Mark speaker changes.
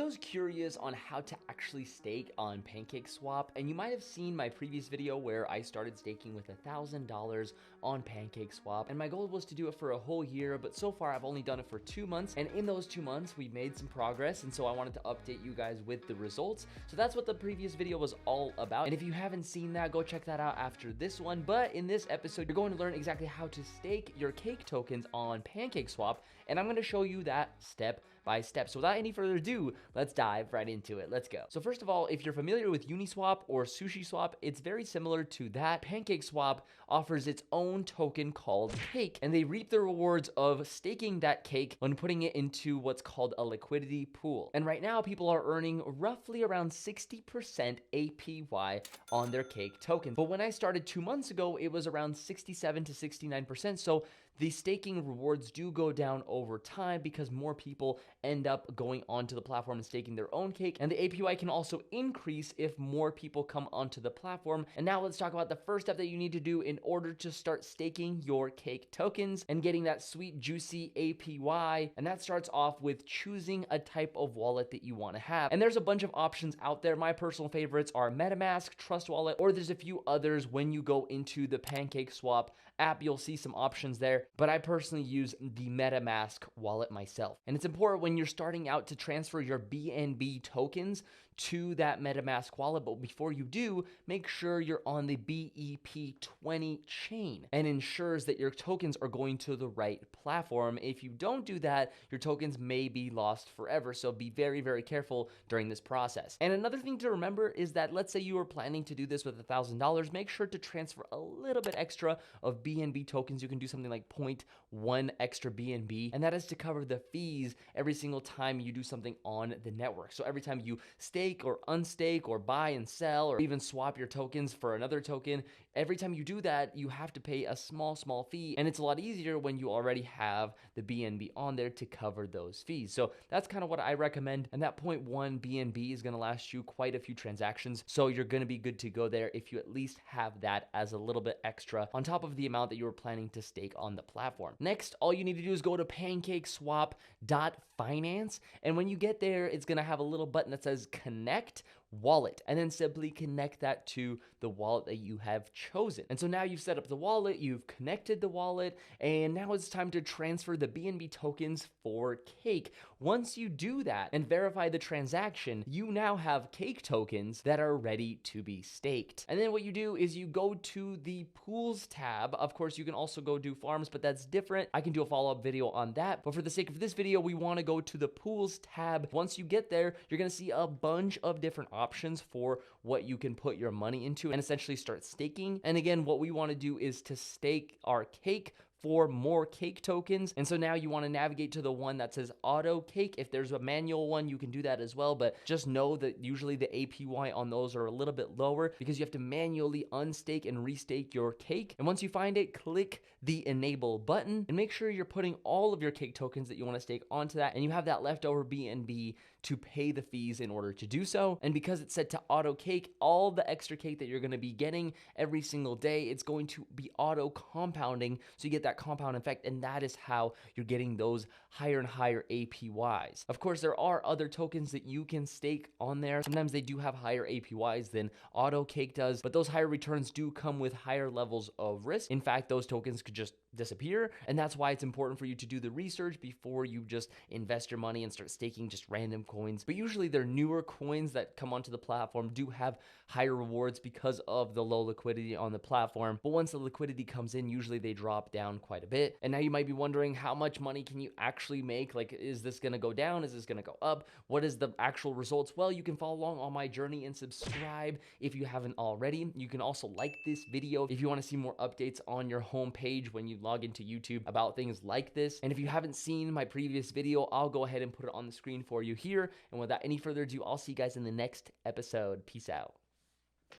Speaker 1: those curious on how to actually stake on PancakeSwap, and you might have seen my previous video where I started staking with $1,000 on PancakeSwap, and my goal was to do it for a whole year, but so far I've only done it for 2 months, and in those 2 months we've made some progress, and so I wanted to update you guys with the results. So that's what the previous video was all about, and if you haven't seen that, go check that out after this one. But in this episode, you're going to learn exactly how to stake your cake tokens on PancakeSwap, and I'm going to show you that step by step. So without any further ado, let's dive right into it. Let's go. So first of all, if you're familiar with Uniswap or SushiSwap, it's very similar to that. PancakeSwap offers its own token called Cake, and they reap the rewards of staking that cake when putting it into what's called a liquidity pool. And right now, people are earning roughly around 60% APY on their cake token. But when I started 2 months ago, it was around 67 to 69%. So the staking rewards do go down over time because more people end up going onto the platform and staking their own cake, and the APY can also increase if more people come onto the platform. And now let's talk about the first step that you need to do in order to start staking your cake tokens and getting that sweet juicy APY, and that starts off with choosing a type of wallet that you want to have. And there's a bunch of options out there. My personal favorites are MetaMask, Trust Wallet, or there's a few others. When you go into the PancakeSwap app, you'll see some options there, but I personally use the MetaMask wallet myself. And it's important when you're starting out to transfer your BNB tokens to that MetaMask wallet, but before you do, make sure you're on the BEP20 chain and ensures that your tokens are going to the right platform. If you don't do that, your tokens may be lost forever, so be very, very careful during this process. And another thing to remember is that let's say you were planning to do this with $1,000, make sure to transfer a little bit extra of BNB tokens. You can do something like 0.1 extra BNB, and that is to cover the fees every single time you do something on the network. So every time you stake or unstake or buy and sell or even swap your tokens for another token, every time you do that, you have to pay a small fee, and it's a lot easier when you already have the BNB on there to cover those fees. So that's kind of what I recommend, and that 0.1 BNB is going to last you quite a few transactions, so you're going to be good to go there if you at least have that as a little bit extra on top of the amount that you were planning to stake on the platform. Next, all you need to do is go to PancakeSwap.finance, and when you get there, it's going to have a little button that says Connect Wallet, and then simply connect that to the wallet that you have chosen. And so now you've set up the wallet, you've connected the wallet, and now it's time to transfer the BNB tokens for Cake. Once you do that and verify the transaction, you now have Cake tokens that are ready to be staked. And then what you do is you go to the pools tab. Of course, you can also go do farms, but that's different. I can do a follow-up video on that, but for the sake of this video, we want to go to the pools tab. Once you get there, you're going to see a bunch of different options for what you can put your money into and essentially start staking. And again, what we want to do is to stake our cake for more cake tokens. And so now you want to navigate to the one that says auto cake. If there's a manual one, you can do that as well, but just know that usually the APY on those are a little bit lower because you have to manually unstake and restake your cake. And once you find it, click the enable button and make sure you're putting all of your cake tokens that you want to stake onto that, and you have that leftover BNB to pay the fees in order to do so. And because it's set to auto cake, all the extra cake that you're going to be getting every single day, it's going to be auto compounding, so you get that compound effect, and that is how you're getting those higher and higher APYs. Of course, there are other tokens that you can stake on there. Sometimes they do have higher APYs than auto cake does, but those higher returns do come with higher levels of risk. In fact, those tokens could just disappear, and that's why it's important for you to do the research before you just invest your money and start staking just random coins. But usually they're newer coins that come onto the platform do have higher rewards because of the low liquidity on the platform, but once the liquidity comes in, usually they drop down quite a bit. And now you might be wondering, how much money can you actually make? Like, is this going to go down? Is this going to go up? What is the actual results? Well, you can follow along on my journey and subscribe if you haven't already. You can also like this video if you want to see more updates on your homepage when you log into YouTube about things like this. And if you haven't seen my previous video, I'll go ahead and put it on the screen for you here. And without any further ado, I'll see you guys in the next episode. Peace out.